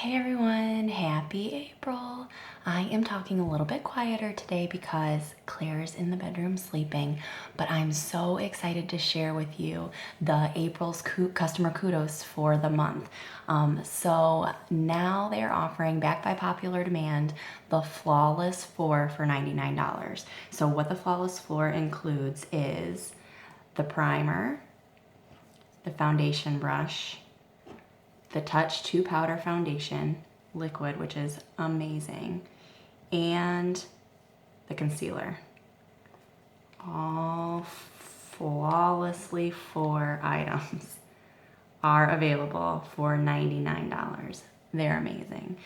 Hey everyone, happy April. I am talking a little bit quieter today because Claire's in the bedroom sleeping, but I'm so excited to share with you the April's customer kudos for the month. So now they're offering, back by popular demand, the Flawless Floor for $99. So what the Flawless Floor includes is the primer, the foundation brush, the Touch 2 Powder Foundation liquid, which is amazing, and the concealer. All flawlessly 4 items are available for $99. They're amazing.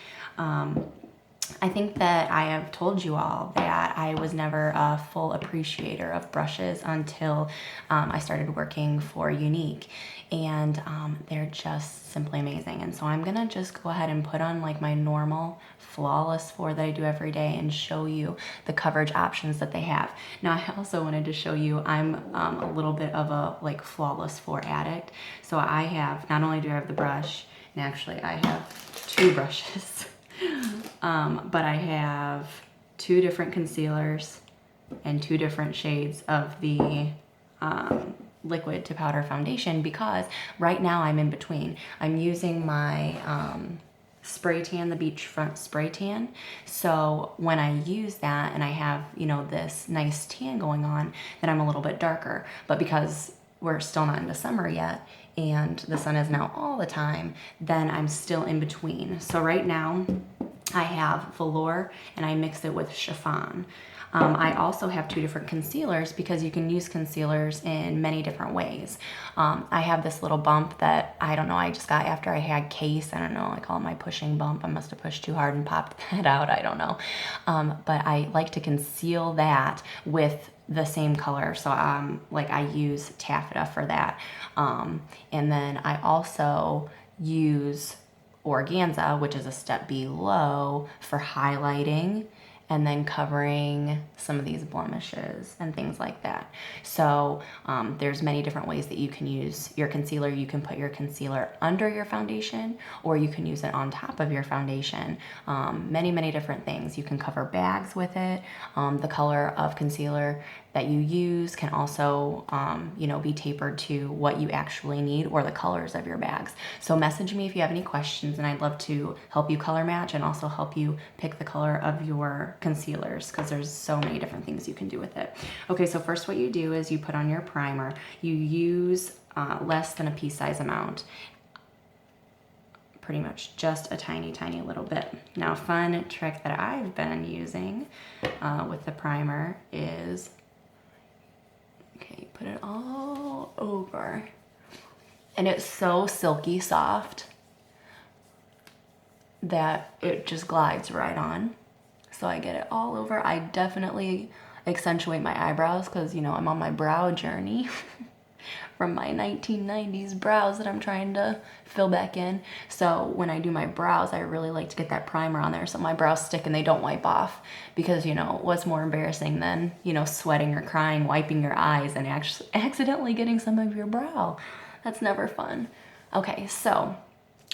I think that I have told you all that I was never a full appreciator of brushes until I started working for Younique, and they're just simply amazing. And so I'm gonna just go ahead and put on like my normal Flawless 4 that I do every day and show you the coverage options that they have. Now I also wanted to show you I'm a little bit of a like Flawless 4 addict. So I have, not only do I have the brush, and actually I have 2 brushes. But I have 2 different concealers and 2 different shades of the liquid to powder foundation, because right now I'm in between. I'm using my spray tan, the beachfront spray tan. So when I use that and I have, you know, this nice tan going on, then I'm a little bit darker. But because we're still not into summer yet and the sun is now all the time, then I'm still in between. So right now I have velour and I mix it with chiffon. I also have 2 different concealers because you can use concealers in many different ways. I have this little bump that, I don't know, I just got after I had case. I don't know, I call it my pushing bump. I must have pushed too hard and popped that out, I don't know. But I like to conceal that with the same color. So like I use taffeta for that. And then I also use organza, which is a step below, for highlighting and then covering some of these blemishes and things like that. So there's many different ways that you can use your concealer. You can put your concealer under your foundation, or you can use it on top of your foundation. Many different things. You can cover bags with it. The color of concealer that you use can also, you know, be tapered to what you actually need or the colors of your bags. So message me if you have any questions, and I'd love to help you color match and also help you pick the color of your concealers, because there's so many different things you can do with it. Okay, so first what you do is you put on your primer. You use less than a pea size amount, pretty much just a tiny little bit. Now, a fun trick that I've been using with the primer is, okay, put it all over. And it's so silky soft that it just glides right on. So I get it all over. I definitely accentuate my eyebrows because, you know, I'm on my brow journey from my 1990s brows that I'm trying to fill back in. So when I do my brows, I really like to get that primer on there so my brows stick and they don't wipe off, because, you know, what's more embarrassing than, you know, sweating or crying, wiping your eyes and actually accidentally getting some of your brow. That's never fun. Okay, so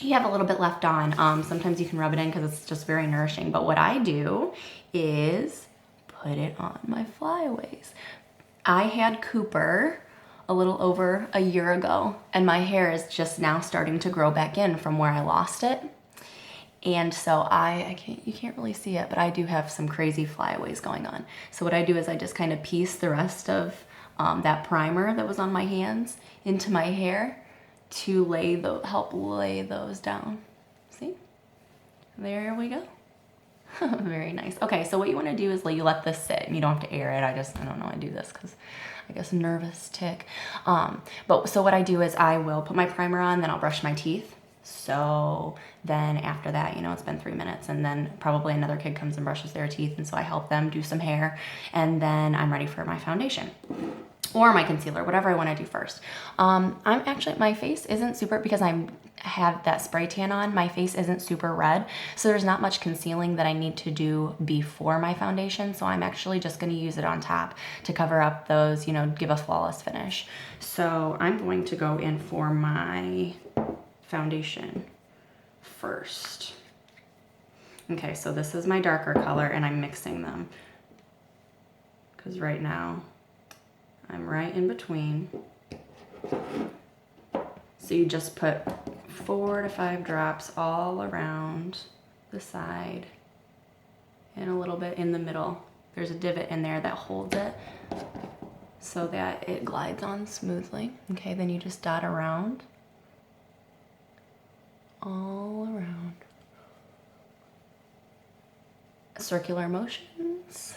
you have a little bit left on. Sometimes you can rub it in because it's just very nourishing. But what I do is put it on my flyaways. I had Cooper a little over a year ago, and my hair is just now starting to grow back in from where I lost it. And so you can't really see it, but I do have some crazy flyaways going on. So what I do is I just kind of piece the rest of that primer that was on my hands into my hair to help lay those down. See? There we go. Very nice. Okay, so what you want to do is you let this sit, and you don't have to air it. I don't know, I do this because I guess nervous tick. But so what I do is I will put my primer on, then I'll brush my teeth. So then after that, you know, it's been 3 minutes, and then probably another kid comes and brushes their teeth, and so I help them do some hair, and then I'm ready for my foundation or my concealer, whatever I want to do first. My face isn't super, because I have that spray tan on, my face isn't super red, so there's not much concealing that I need to do before my foundation, so I'm actually just going to use it on top to cover up those, you know, give a flawless finish. So I'm going to go in for my foundation first. Okay, so this is my darker color and I'm mixing them. Because right now, I'm right in between. So you just put 4 to 5 drops all around the side and a little bit in the middle. There's a divot in there that holds it so that it glides on smoothly. Okay, then you just dot around, all around. Circular motions,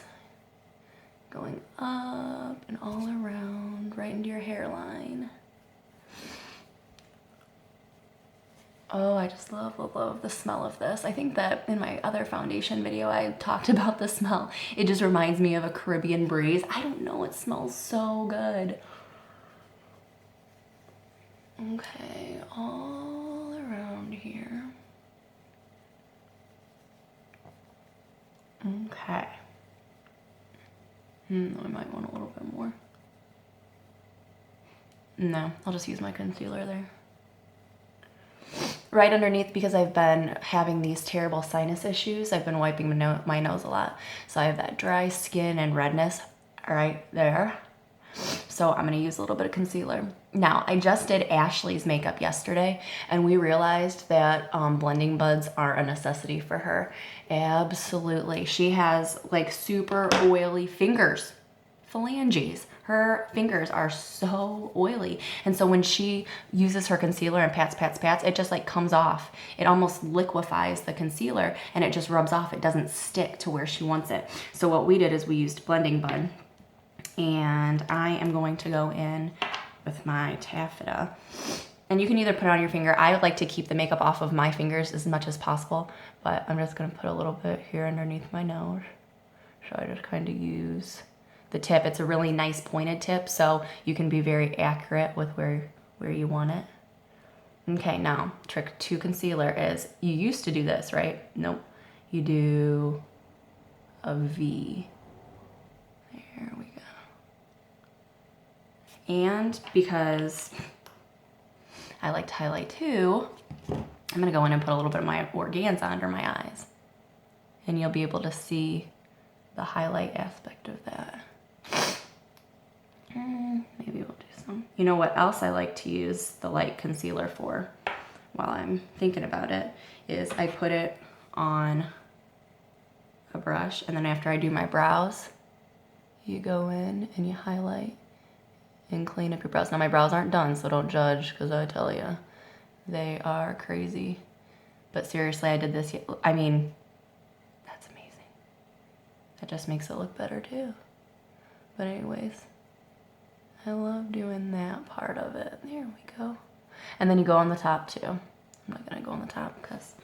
going up and all around, right into your hairline. Oh, I just love the smell of this. I think that in my other foundation video, I talked about the smell. It just reminds me of a Caribbean breeze. I don't know, it smells so good. Okay, all around here. Okay. I might want a little bit more. No, I'll just use my concealer there. Right underneath, because I've been having these terrible sinus issues, I've been wiping my nose a lot. So I have that dry skin and redness right there. So I'm gonna use a little bit of concealer. Now, I just did Ashley's makeup yesterday, and we realized that blending buds are a necessity for her. Absolutely. She has like super oily fingers, phalanges. Her fingers are so oily. And so when she uses her concealer and pats, it just like comes off. It almost liquefies the concealer and it just rubs off. It doesn't stick to where she wants it. So what we did is we used blending bud, and I am going to go in with my taffeta. And you can either put it on your finger. I would like to keep the makeup off of my fingers as much as possible, but I'm just gonna put a little bit here underneath my nose. So I just kind of use the tip. It's a really nice pointed tip, so you can be very accurate with where you want it. Okay, now trick 2 concealer is, you used to do this, right? Nope. You do a V. There we go. And because I like to highlight too, I'm gonna go in and put a little bit of my organza under my eyes. And you'll be able to see the highlight aspect of that. Maybe we'll do some. You know what else I like to use the light concealer for while I'm thinking about it is I put it on a brush, and then after I do my brows, you go in and you highlight and clean up your brows. Now my brows aren't done, so don't judge, because I tell you, they are crazy. But seriously, I did this, I mean, that's amazing. That just makes it look better too. But anyways, I love doing that part of it. There we go. And then you go on the top too. I'm not gonna go on the top because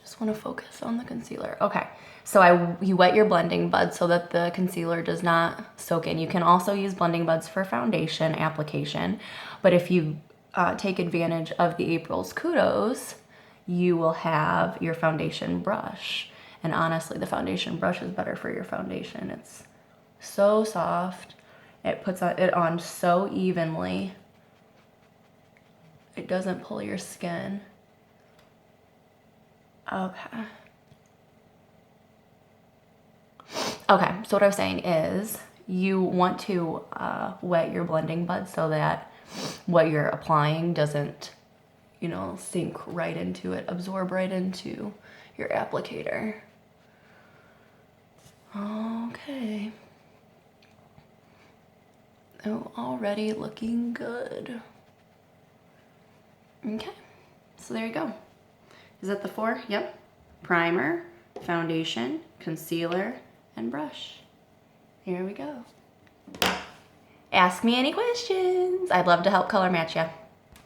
just want to focus on the concealer. Okay, so you wet your blending buds so that the concealer does not soak in. You can also use blending buds for foundation application, but if you take advantage of the April's Kudos, you will have your foundation brush. And honestly, the foundation brush is better for your foundation. It's so soft. It puts it on so evenly. It doesn't pull your skin. Okay. Okay, so what I was saying is you want to wet your blending bud so that what you're applying doesn't, you know, sink right into it, absorb right into your applicator. Okay. Oh, already looking good. Okay, so there you go. Is that the 4? Yep. Primer, foundation, concealer, and brush. Here we go. Ask me any questions. I'd love to help color match you.